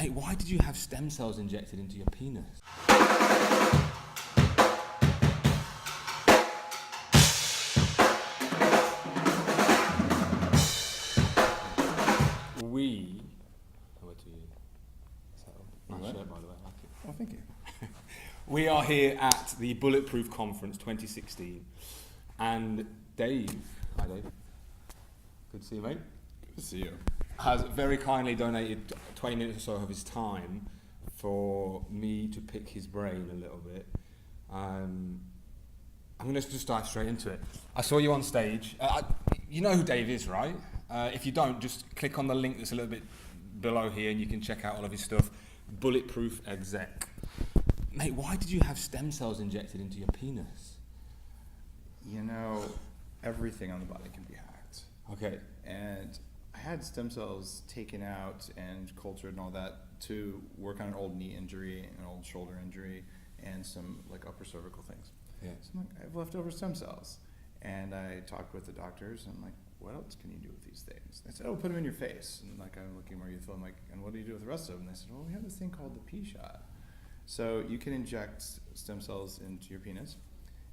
Mate, why did you have stem cells injected into your penis? Shirt, by the way. I like it. Oh, thank you. We are here at the Bulletproof Conference 2016, and Dave, hi Dave, good to see you, mate. Good to see you. Has very kindly donated 20 minutes or so of his time for me to pick his brain a little bit. I'm going to just dive straight into it. I saw you on stage. You know who Dave is, right? If you don't, just click on the link that's a little bit below here and you can check out all of his stuff. Bulletproof Exec. Mate, why did you have stem cells injected into your penis? You know, everything on the body can be hacked. Okay. And I had stem cells taken out and cultured and all that to work on an old knee injury, an old shoulder injury, and some like upper cervical things. Yeah. So I'm like, I have leftover stem cells. And I talked with the doctors and I'm like, what else can you do with these things? They said, oh, put them in your face. And like, I'm looking more youthful. I'm like, and what do you do with the rest of them? And they said, well, we have this thing called the P shot. So you can inject stem cells into your penis.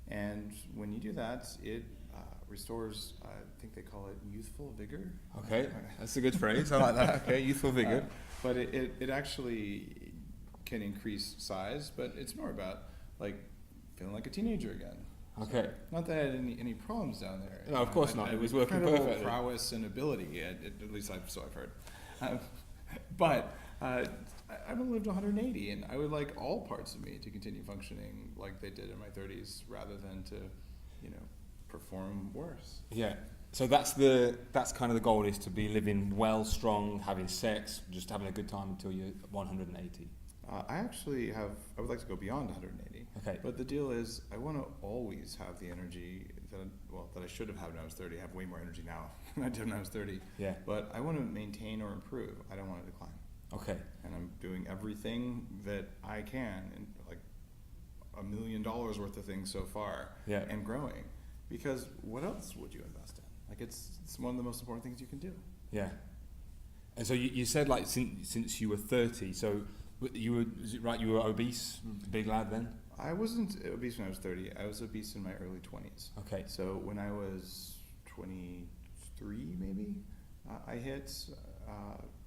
And when you do that, it restores, I think they call it youthful vigor. Okay, that's a good phrase. I like that. Okay, youthful vigor. But it actually can increase size, but it's more about like feeling like a teenager again. Okay. So, not that I had any problems down there. No, of course not. It was working perfectly. Prowess and ability, at least so I've heard. But I've lived 180, and I would like all parts of me to continue functioning like they did in my 30s, rather than to, perform worse. Yeah. So that's kind of the goal, is to be living well, strong, having sex, just having a good time until you're 180. I would like to go beyond 180. Okay. But the deal is, I want to always have the energy that I should have had when I was 30. I have way more energy now than I did when I was 30. Yeah. But I want to maintain or improve. I don't want to decline. Okay. And I'm doing everything that I can, and like $1 million worth of things so far. Yeah. And growing. Because what else would you invest in? Like it's one of the most important things you can do. Yeah. And so you said like since you were 30, so is it right, you were obese, big lad then? I wasn't obese when I was 30. I was obese in my early 20s. Okay. So when I was 23 maybe, I hit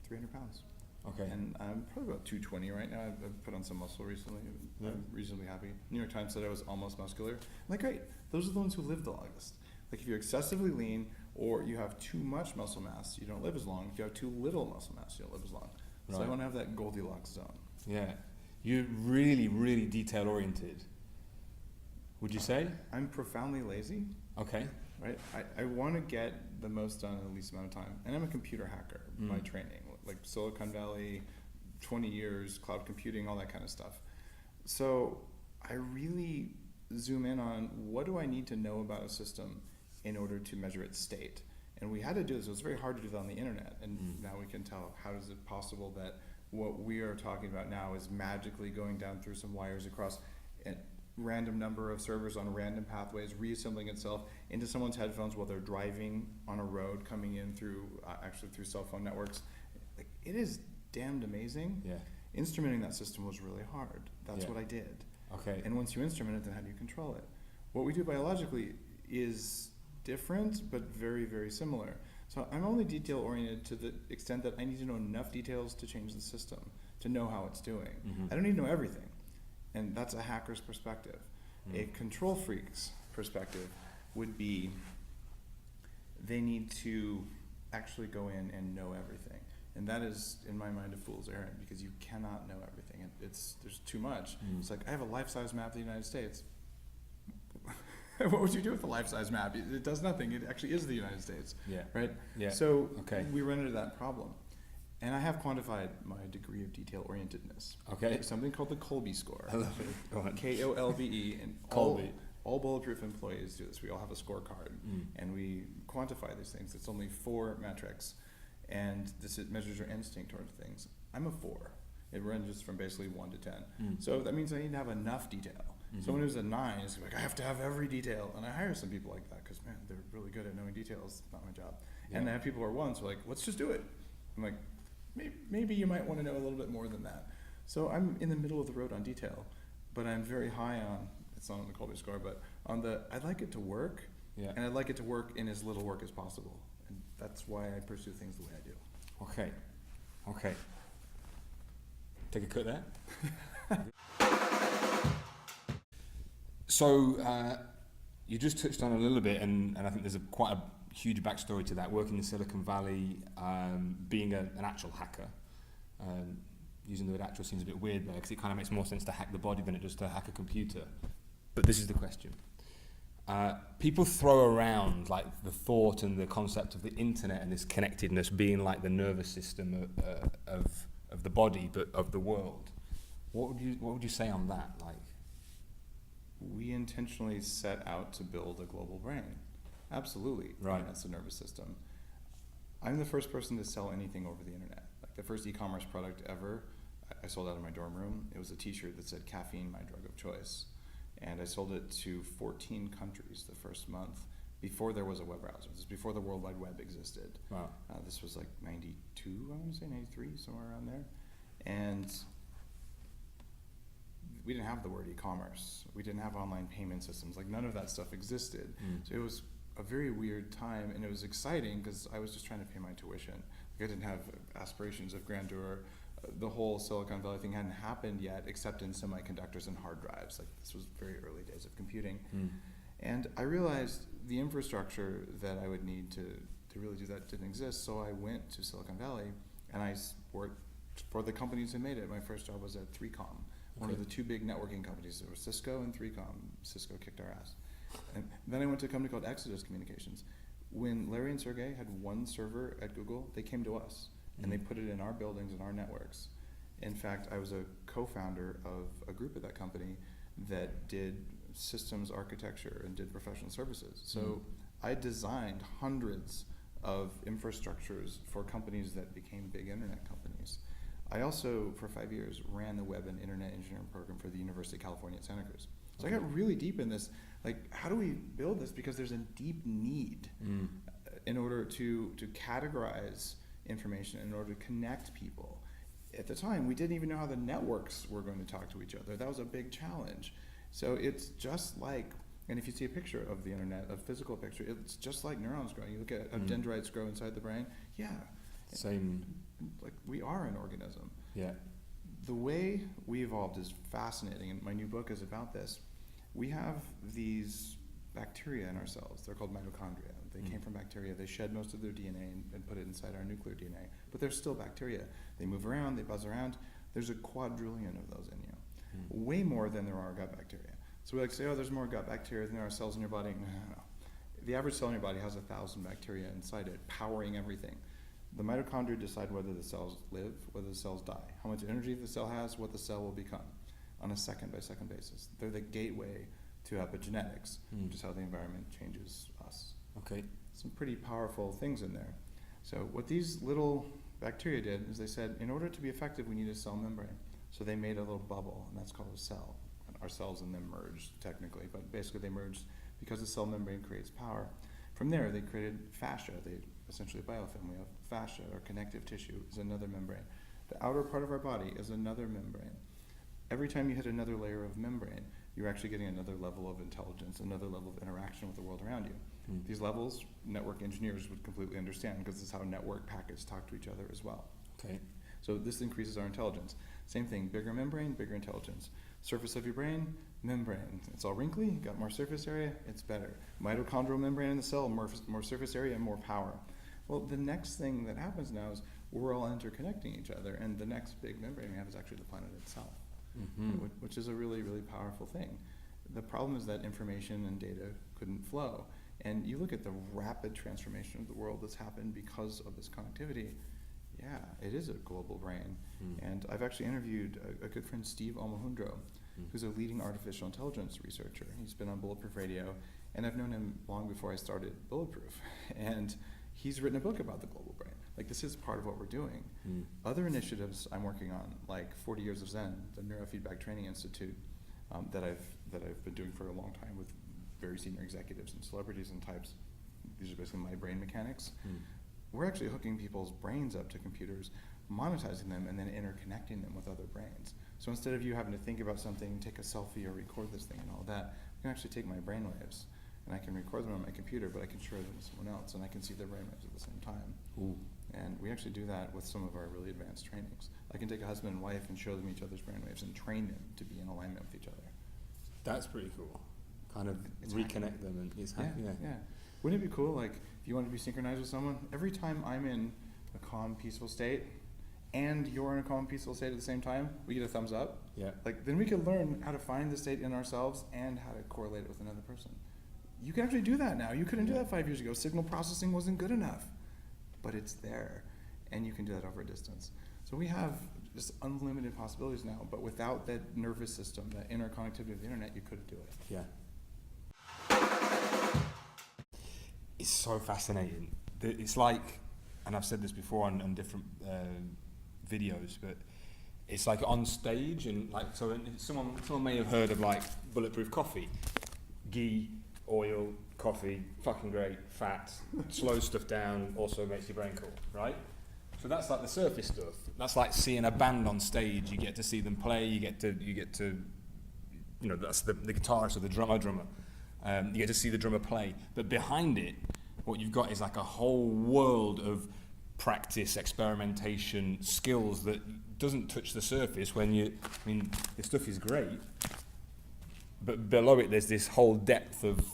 300 pounds. Okay. And I'm probably about 220 right now. I've put on some muscle recently. Yeah. I'm reasonably happy. New York Times said I was almost muscular. I'm like, great. Those are the ones who live the longest. Like if you're excessively lean or you have too much muscle mass, you don't live as long. If you have too little muscle mass, you don't live as long. Right. So I want to have that Goldilocks zone. Yeah. You're really, really detail oriented, would you say? I'm profoundly lazy. Okay. Right? I want to get the most done in the least amount of time. And I'm a computer hacker by training. Like Silicon Valley, 20 years, cloud computing, all that kind of stuff. So I really zoom in on what do I need to know about a system in order to measure its state. And we had to do this. It was very hard to do that on the internet. And now we can tell, how is it possible that what we are talking about now is magically going down through some wires across a random number of servers on random pathways, reassembling itself into someone's headphones while they're driving on a road, coming in through through cell phone networks. Like, it is damned amazing. Yeah. Instrumenting that system was really hard. That's what I did. Okay. And once you instrument it, then how do you control it? What we do biologically is different, but very, very similar. So I'm only detail oriented to the extent that I need to know enough details to change the system, to know how it's doing. I don't need to know everything. And that's a hacker's perspective. A control freak's perspective would be they need to actually go in and know everything. And that is, in my mind, a fool's errand, because you cannot know everything. There's too much. It's like, I have a life-size map of the United States. What would you do with a life-size map? It does nothing. It actually is the United States. Yeah. Right? Yeah. So we run into that problem. And I have quantified my degree of detail orientedness. Okay. There's something called the Kolbe score. I love it. Go on. Kolbe. And all Bulletproof employees do this. We all have a scorecard. And we quantify these things. It's only 4 metrics. And it measures your instinct towards things. I'm a 4. It ranges from basically 1 to 10. So that means I need to have enough detail. Someone who's a 9 is like, I have to have every detail. And I hire some people like that because, man, they're really good at knowing details. It's not my job. Yeah. And I have people who are 1s who are like, let's just do it. I'm like, maybe you might want to know a little bit more than that. So I'm in the middle of the road on detail, but I'm very high on, it's not on the Colby score, but on I'd like it to work, and I'd like it to work in as little work as possible. And that's why I pursue things the way I do. Okay. Take a cut there. So you just touched on a little bit, and I think there's quite a huge backstory to that, working in Silicon Valley, being an actual hacker. Using the word actual seems a bit weird there, because it kind of makes more sense to hack the body than it does to hack a computer. But this is the question. People throw around like the thought and the concept of the internet and this connectedness being like the nervous system of the body, but of the world. What would you say on that? Like, we intentionally set out to build a global brain. Absolutely. Right. That's the nervous system. I'm the first person to sell anything over the internet. Like the first e-commerce product ever, I sold out of my dorm room. It was a t-shirt that said "Caffeine, my drug of choice." And I sold it to 14 countries the first month before there was a web browser. This was before the World Wide Web existed. Wow. This was like 92, I want to say, 93, somewhere around there. And we didn't have the word e-commerce. We didn't have online payment systems. Like none of that stuff existed. So it was a very weird time, and it was exciting because I was just trying to pay my tuition. Like I didn't have aspirations of grandeur. The whole Silicon Valley thing hadn't happened yet, except in semiconductors and hard drives. Like this was very early days of computing. And I realized the infrastructure that I would need to really do that didn't exist. So I went to Silicon Valley, and I worked for the companies that made it. My first job was at 3Com, one of the two big networking companies. There was Cisco and 3Com. Cisco kicked our ass. And then I went to a company called Exodus Communications. When Larry and Sergey had one server at Google, they came to us, and they put it in our buildings and our networks. In fact, I was a co-founder of a group at that company that did systems architecture and did professional services. So I designed hundreds of infrastructures for companies that became big internet companies. I also, for 5 years, ran the web and internet engineering program for the University of California at Santa Cruz. So I got really deep in this, like, how do we build this? Because there's a deep need in order to categorize information, in order to connect people. At the time, we didn't even know how the networks were going to talk to each other. That was a big challenge. So it's just like, and if you see a picture of the internet, a physical picture, it's just like neurons growing. You look at how dendrites grow inside the brain. Yeah. Same. Like we are an organism. Yeah. The way we evolved is fascinating, and my new book is about this. We have these bacteria in our cells. They're called mitochondria. They came from bacteria. They shed most of their DNA and put it inside our nuclear DNA. But they're still bacteria. They move around, they buzz around. There's a quadrillion of those in you. Way more than there are gut bacteria. So we like to say, oh, there's more gut bacteria than there are cells in your body. No. The average cell in your body has 1,000 bacteria inside it, powering everything. The mitochondria decide whether the cells live, whether the cells die, how much energy the cell has, what the cell will become on a second-by-second basis. They're the gateway to epigenetics, which is how the environment changes us. Okay. Some pretty powerful things in there. So what these little bacteria did is they said, in order to be effective, we need a cell membrane. So they made a little bubble, and that's called a cell. And our cells and them merged, technically, but basically they merged because the cell membrane creates power. From there, they created fascia. They essentially a biofilm. We have fascia, or connective tissue, is another membrane. The outer part of our body is another membrane. Every time you hit another layer of membrane, you're actually getting another level of intelligence, another level of interaction with the world around you. These levels, network engineers would completely understand, because this is how network packets talk to each other as well. Okay. So this increases our intelligence. Same thing, bigger membrane, bigger intelligence. Surface of your brain, membrane. It's all wrinkly, got more surface area, it's better. Mitochondrial membrane in the cell, more surface area and more power. Well, the next thing that happens now is we're all interconnecting each other, and the next big membrane we have is actually the planet itself, which is a really, really powerful thing. The problem is that information and data couldn't flow. And you look at the rapid transformation of the world that's happened because of this connectivity. Yeah, it is a global brain. And I've actually interviewed a good friend, Steve Omohundro, who's a leading artificial intelligence researcher. He's been on Bulletproof Radio, and I've known him long before I started Bulletproof. And he's written a book about the global brain. Like, this is part of what we're doing. Other initiatives I'm working on, like 40 Years of Zen, the Neurofeedback Training Institute, that I've been doing for a long time with very senior executives and celebrities and types. These are basically my brain mechanics. We're actually hooking people's brains up to computers, monetizing them and then interconnecting them with other brains. So instead of you having to think about something, take a selfie or record this thing and all that, I can actually take my brainwaves and I can record them on my computer, but I can share them with someone else and I can see their brainwaves at the same time. Ooh. And we actually do that with some of our really advanced trainings. I can take a husband and wife and show them each other's brainwaves and train them to be in alignment with each other. That's pretty cool. Kind of It's reconnect them and it's yeah. Wouldn't it be cool, like, if you want to be synchronized with someone, every time I'm in a calm, peaceful state, and you're in a calm, peaceful state at the same time, we get a thumbs up. Yeah. Like, then we can learn how to find the state in ourselves and how to correlate it with another person. You can actually do that now. You couldn't do that 5 years ago. Signal processing wasn't good enough, but it's there, and you can do that over a distance. So we have just unlimited possibilities now, but without that nervous system, that interconnectivity of the internet, you couldn't do it. Yeah. It's so fascinating. It's like, and I've said this before on different videos, but it's like on stage and like, so someone may have heard of like bulletproof coffee, ghee, oil, coffee, fucking great, fat, slows stuff down, also makes your brain cool, right? So that's like the surface stuff. That's like seeing a band on stage. You get to see them play. You get to, you know, that's the guitarist or the drummer. You get to see the drummer play. But behind it, what you've got is like a whole world of practice, experimentation, skills that doesn't touch the surface when you, I mean, the stuff is great, but below it there's this whole depth of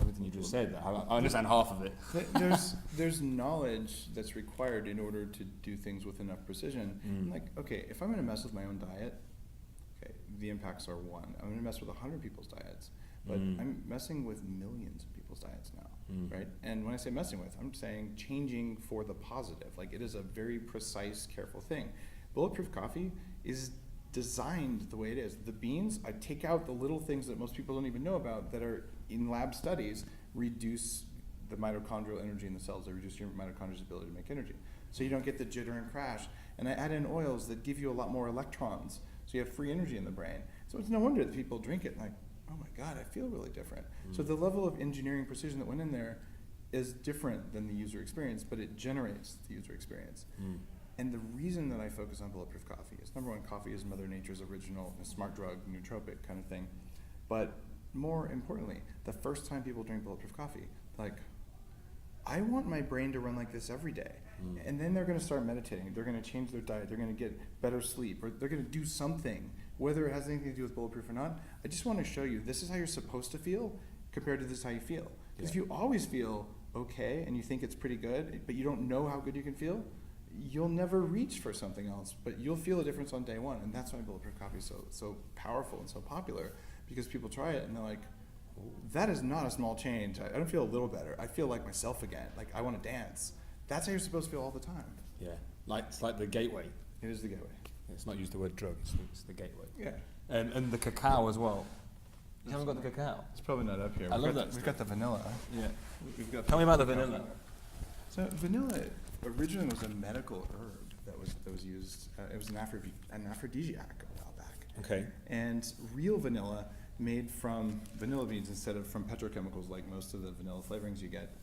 everything you just said. I understand half of it. There's knowledge that's required in order to do things with enough precision. Like, okay, if I'm going to mess with my own diet, okay, the impacts are one. I'm going to mess with 100 people's diets, but I'm messing with millions of people's diets now, right? And when I say messing with, I'm saying changing for the positive. Like, it is a very precise, careful thing. Bulletproof coffee is designed the way it is. The beans, I take out the little things that most people don't even know about that are in lab studies, reduce the mitochondrial energy in the cells. They reduce your mitochondria's ability to make energy. So you don't get the jitter and crash. And I add in oils that give you a lot more electrons. So you have free energy in the brain. So it's no wonder that people drink it and like, oh my God, I feel really different. So the level of engineering precision that went in there is different than the user experience, but it generates the user experience. And the reason that I focus on bulletproof coffee is, number one, coffee is Mother Nature's original smart drug, nootropic kind of thing. But more importantly, the first time people drink bulletproof coffee, like, I want my brain to run like this every day. And then they're going to start meditating. They're going to change their diet. They're going to get better sleep, or they're going to do something, whether it has anything to do with bulletproof or not. I just want to show you this is how you're supposed to feel compared to this is how you feel. Because if you always feel okay and you think it's pretty good, but you don't know how good you can feel, you'll never reach for something else, but you'll feel a difference on day one. And that's why bulletproof coffee is so powerful and so popular, because people try it and they're like, that is not a small change. I don't feel a little better. I feel like myself again. Like, I want to dance. That's how you're supposed to feel all the time. Yeah, like it's like the gateway. It is the gateway. It's not used the word drug, it's the gateway. Yeah. And the cacao as well. You haven't got the cacao? It's probably not up here. I love that We've stuff. got the vanilla. Yeah. We've got Tell me about the vanilla. So vanilla originally was a medical herb that was used. It was an aphrodisiac a while back. Okay. And real vanilla, made from vanilla beans instead of from petrochemicals like most of the vanilla flavorings you get,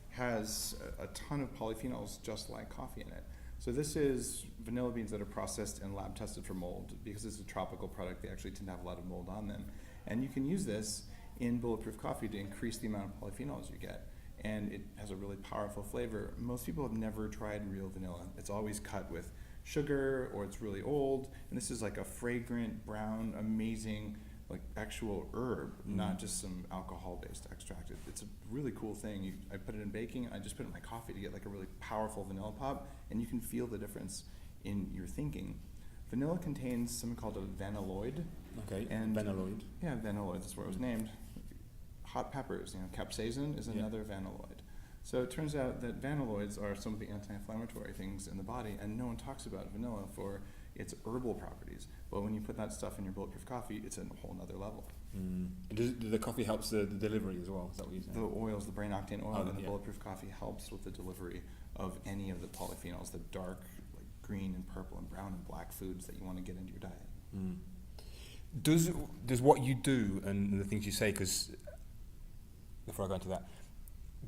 has a ton of polyphenols just like coffee in it. So this is vanilla beans that are processed and lab tested for mold. Because it's a tropical product, they actually tend to have a lot of mold on them. And you can use this in bulletproof coffee to increase the amount of polyphenols you get. And it has a really powerful flavor. Most people have never tried real vanilla. It's always cut with sugar, or it's really old. And this is like a fragrant, brown, amazing, like actual herb, not just some alcohol-based extract. It's a really cool thing. I put it in baking. I just put it in my coffee to get like a really powerful vanilla pop, and you can feel the difference in your thinking. Vanilla contains something called a vanilloid. Okay. And vanilloid. Yeah, vanilloid. That's where it was named. Hot peppers. Capsaicin is another vanilloid. So it turns out that vanilloids are some of the anti-inflammatory things in the body, and no one talks about vanilla for its herbal properties. But when you put that stuff in your bulletproof coffee, it's a whole nother level. Does the coffee helps the delivery as well? Is that what you're saying? The oils, the brain octane oil in the yeah. bulletproof coffee helps with the delivery of any of the polyphenols, the dark, like green and purple and brown and black foods that you want to get into your diet. Does what you do and the things you say, because before I go into that,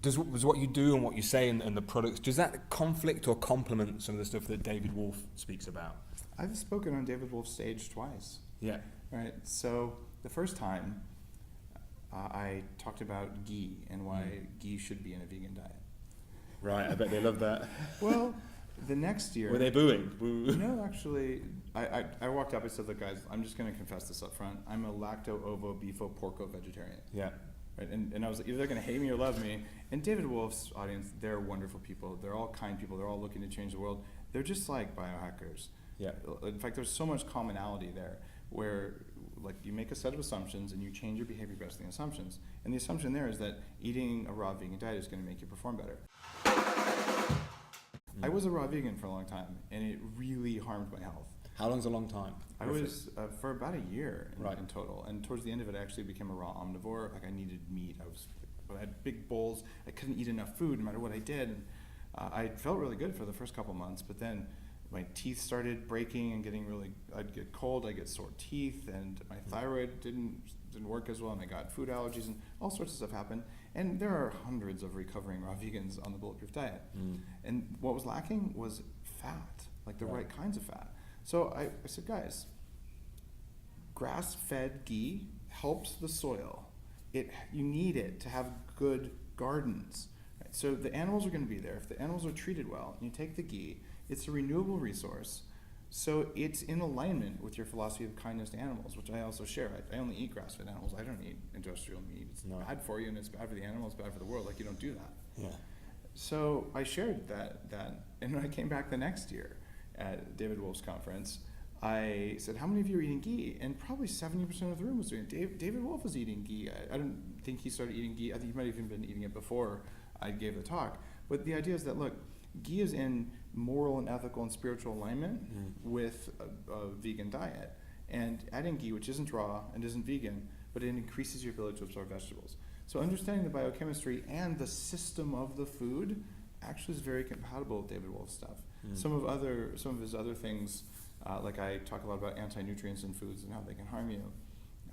does what you do and what you say and the products, does that conflict or complement some of the stuff that David Wolfe speaks about? I've spoken on David Wolfe's stage twice. Yeah. Right. So the first time, I talked about ghee and why ghee should be in a vegan diet. Right. I bet they love that. Well, the next year. Were they booing? Boo. No, actually, I walked up. I said, "Look, guys, I'm just going to confess this up front. I'm a lacto-ovo-beefo-porco vegetarian." Yeah. Right. And I was like, either they're going to hate me or love me. And David Wolfe's audience, they're wonderful people. They're all kind people. They're all looking to change the world. They're just like biohackers. Yeah. In fact, there's so much commonality there where like you make a set of assumptions and you change your behavior based on the assumptions. And the assumption there is that eating a raw vegan diet is going to make you perform better. I was a raw vegan for a long time and it really harmed my health. How long's a long time? I was for about a year in total. And towards the end of it, I actually became a raw omnivore. Like I needed meat. I had big bowls. I couldn't eat enough food no matter what I did. And, I felt really good for the first couple months, but then my teeth started breaking and getting really, I'd get cold, I'd get sore teeth, and my thyroid didn't work as well, and I got food allergies, and all sorts of stuff happened. And there are hundreds of recovering raw vegans on the Bulletproof diet. And what was lacking was fat, like the right kinds of fat. So I said, guys, grass-fed ghee helps the soil. You need it to have good gardens. Right? So the animals are going to be there. If the animals are treated well, and you take the ghee, it's a renewable resource, so it's in alignment with your philosophy of kindness to animals, which I also share. I only eat grass-fed animals. I don't eat industrial meat. It's bad for you, and it's bad for the animal. It's bad for the world. Like, you don't do that. Yeah. So I shared that, and when I came back the next year at David Wolfe's conference, I said, how many of you are eating ghee? And probably 70% of the room was doing it. David Wolfe was eating ghee. I don't think he started eating ghee. I think he might have even been eating it before I gave the talk. But the idea is that, look, ghee is in moral and ethical and spiritual alignment with a vegan diet. And adding ghee, which isn't raw and isn't vegan, but it increases your ability to absorb vegetables. So understanding the biochemistry and the system of the food actually is very compatible with David Wolfe's stuff. Some of his other things, like I talk a lot about anti-nutrients in foods and how they can harm you,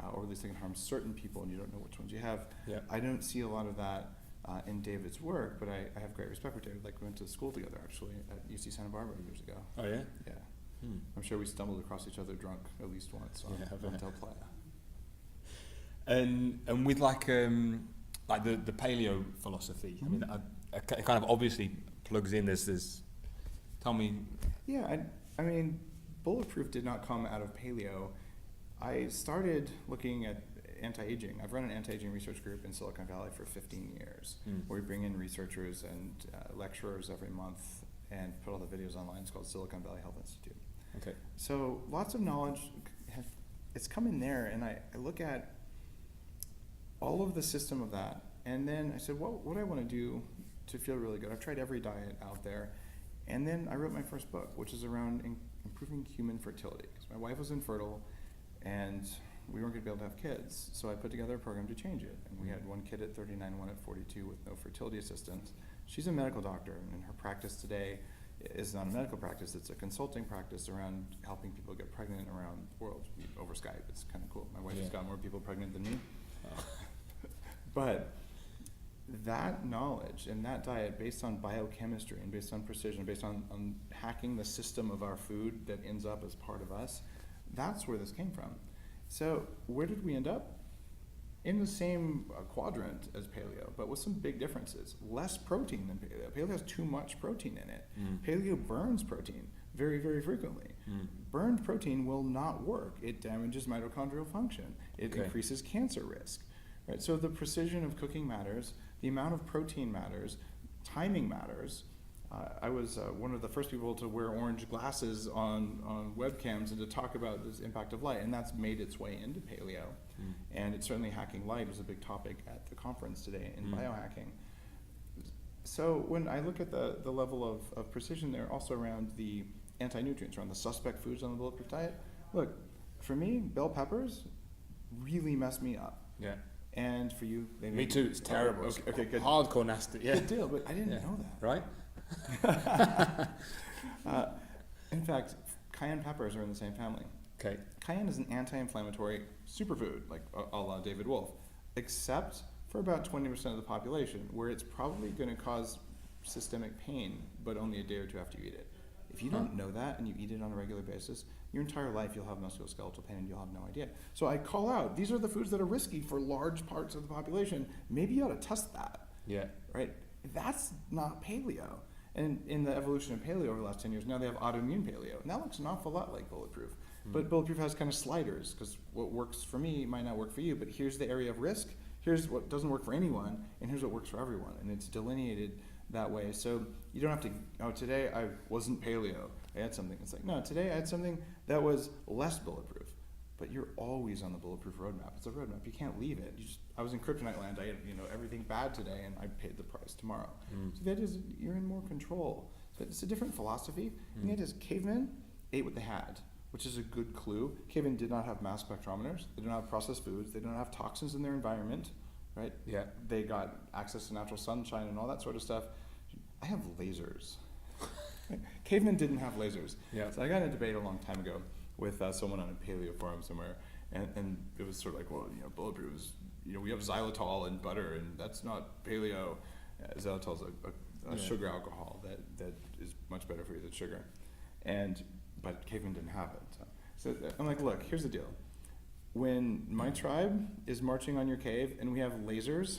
or at least they can harm certain people and you don't know which ones you have. Yeah. I don't see a lot of that in David's work, but I have great respect for David. Like, we went to school together, actually, at UC Santa Barbara years ago. Oh, yeah? Yeah. I'm sure we stumbled across each other drunk at least once on Hotel Playa. And with like the paleo philosophy, I mean, it kind of obviously plugs in. There's tell me. Yeah, I mean, Bulletproof did not come out of paleo. I started looking at anti-aging. I've run an anti-aging research group in Silicon Valley for 15 years, where we bring in researchers and lecturers every month and put all the videos online. It's called Silicon Valley Health Institute. Okay. So lots of knowledge, it's come in there, and I look at all of the system of that, and then I said, what do I want to do to feel really good? I've tried every diet out there, and then I wrote my first book, which is around improving human fertility, because my wife was infertile, and we weren't going to be able to have kids, so I put together a program to change it, and we had one kid at 39, one at 42 with no fertility assistance. She's a medical doctor, and her practice today is not a medical practice, it's a consulting practice around helping people get pregnant around the world over Skype. It's kind of cool. My wife has got more people pregnant than me. But that knowledge and that diet based on biochemistry and based on precision, based on hacking the system of our food that ends up as part of us, that's where this came from. So where did we end up? In the same quadrant as paleo, but with some big differences. Less protein than paleo. Paleo has too much protein in it. Paleo burns protein very, very frequently. Burned protein will not work. It damages mitochondrial function. It increases cancer risk. Right? So the precision of cooking matters, the amount of protein matters, timing matters. I was one of the first people to wear orange glasses on webcams and to talk about this impact of light, and that's made its way into paleo. And it's certainly hacking light was a big topic at the conference today in biohacking. So when I look at the level of precision there, also around the anti-nutrients, around the suspect foods on the Bulletproof diet, look, for me, bell peppers really mess me up. Yeah. And for you, they me too. It's terrible. Okay, good. Hardcore nasty. Yeah. Good deal, but I didn't know that. Right. In fact, cayenne peppers are in the same family. Cayenne is an anti-inflammatory superfood, like a la David Wolfe, except for about 20% of the population, where it's probably going to cause systemic pain, but only a day or two after you eat it. If you don't know that and you eat it on a regular basis, your entire life you'll have musculoskeletal pain and you'll have no idea. So I call out, these are the foods that are risky for large parts of the population. Maybe you ought to test that. Yeah. Right? That's not paleo. And in the evolution of paleo over the last 10 years, now they have autoimmune paleo. And that looks an awful lot like Bulletproof. But Bulletproof has kind of sliders, because what works for me might not work for you, but here's the area of risk, here's what doesn't work for anyone, and here's what works for everyone. And it's delineated that way. So you don't have to, today I wasn't paleo, I had something. It's like, no, today I had something that was less bulletproof. But you're always on the bulletproof roadmap. It's a roadmap. You can't leave it. I was in kryptonite land. I had everything bad today, and I paid the price tomorrow. So that is, you're in more control. So it's a different philosophy. And it is, cavemen ate what they had, which is a good clue. Cavemen did not have mass spectrometers. They didn't have processed foods. They didn't have toxins in their environment, right? Yeah. They got access to natural sunshine and all that sort of stuff. I have lasers. Cavemen didn't have lasers. Yeah. So I got in a debate a long time ago with someone on a paleo forum somewhere, and it was sort of like, well, bulletproof is, we have xylitol and butter, and that's not paleo. Xylitol is a sugar alcohol that is much better for you than sugar, but cavemen didn't have it. So I'm like, look, here's the deal. When my tribe is marching on your cave and we have lasers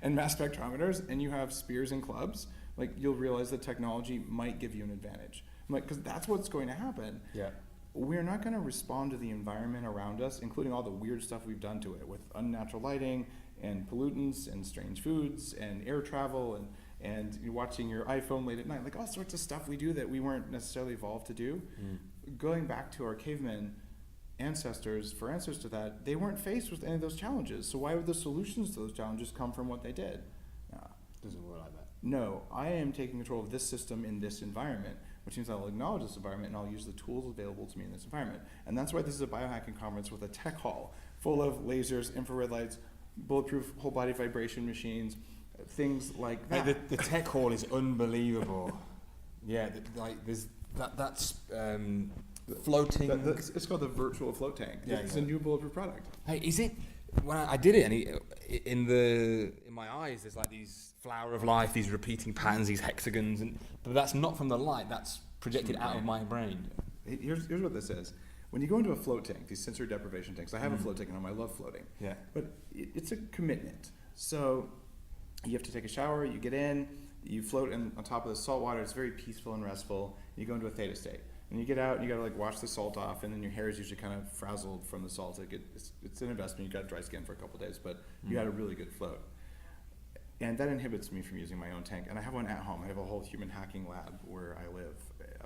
and mass spectrometers and you have spears and clubs, like, you'll realize that technology might give you an advantage. I'm like, because that's what's going to happen. Yeah. We're not going to respond to the environment around us, including all the weird stuff we've done to it with unnatural lighting and pollutants and strange foods and air travel and watching your iPhone late at night, like all sorts of stuff we do that we weren't necessarily evolved to do. Going back to our cavemen ancestors, for answers to that, they weren't faced with any of those challenges. So why would the solutions to those challenges come from what they did? Doesn't work like that. No, I am taking control of this system in this environment, which means I'll acknowledge this environment and I'll use the tools available to me in this environment. And that's why this is a biohacking conference with a tech hall full of lasers, infrared lights, bulletproof whole body vibration machines, things like that. Hey, the tech hall is unbelievable. Yeah, there's that's floating. It's called the virtual float tank. Yeah, it's a new bulletproof product. Hey, is it? When I did it, and in my eyes, there's like these flower of life, these repeating patterns, these hexagons, but that's not from the light. That's projected out of my brain. Here's what this is. When you go into a float tank, these sensory deprivation tanks, I have a float tank at home. I love floating. Yeah. But it's a commitment. So you have to take a shower. You get in. You float on top of the salt water. It's very peaceful and restful. You go into a theta state. And you get out and you gotta wash the salt off, and then your hair is usually kind of frazzled from the salt. It's an investment. You got dry skin for a couple of days, but you had a really good float. And that inhibits me from using my own tank. And I have one at home. I have a whole human hacking lab where I live.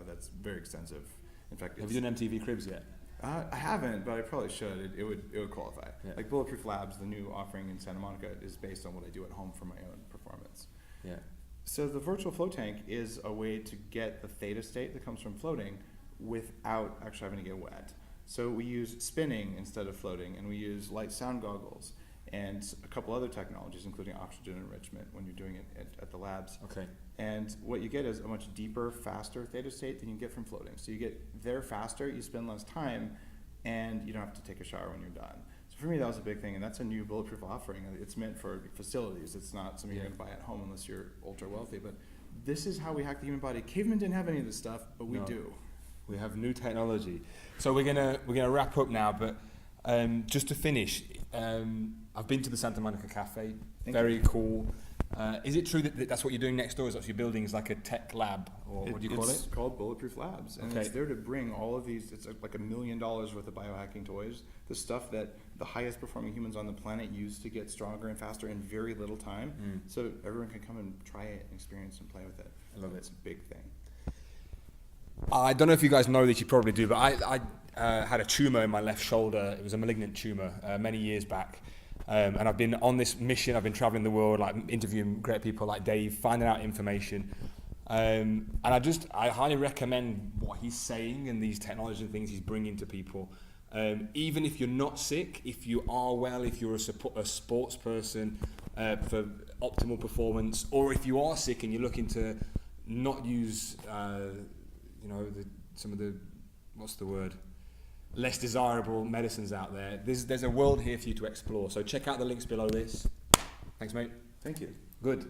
That's very extensive. In fact, have you done MTV Cribs yet? I haven't, but I probably should. It would qualify. Yeah. Like Bulletproof Labs, the new offering in Santa Monica, is based on what I do at home for my own performance. Yeah. So the virtual float tank is a way to get the theta state that comes from floating without actually having to get wet. So we use spinning instead of floating, and we use light sound goggles and a couple other technologies, including oxygen enrichment when you're doing it at the labs. Okay. And what you get is a much deeper, faster theta state than you get from floating. So you get there faster, you spend less time, and you don't have to take a shower when you're done. So for me, that was a big thing, and that's a new bulletproof offering. It's meant for facilities. It's not something you're going to buy at home unless you're ultra wealthy. But this is how we hack the human body. Cavemen didn't have any of this stuff, but we do. We have new technology. So we're gonna wrap up now, but just to finish, I've been to the Santa Monica Cafe. Very cool. Is it true that that's what you're doing next door? Is that what you're building is like a tech lab, or what do you call it? It's called Bulletproof Labs, and it's there to bring all of these. It's like $1 million worth of biohacking toys, the stuff that the highest performing humans on the planet use to get stronger and faster in very little time. So everyone can come and try it and experience and play with it. I love it. It's a big thing. I don't know if you guys know this, you probably do, but I had a tumour in my left shoulder. It was a malignant tumour many years back. And I've been on this mission. I've been traveling the world, like interviewing great people like Dave, finding out information. And I highly recommend what he's saying and these technologies and things he's bringing to people. Even if you're not sick, if you are well, if you're a sports person for optimal performance, or if you are sick and you're looking to not use, some of the, what's the word? Less desirable medicines out there. There's a world here for you to explore. So check out the links below this. Thanks, mate. Thank you. Good.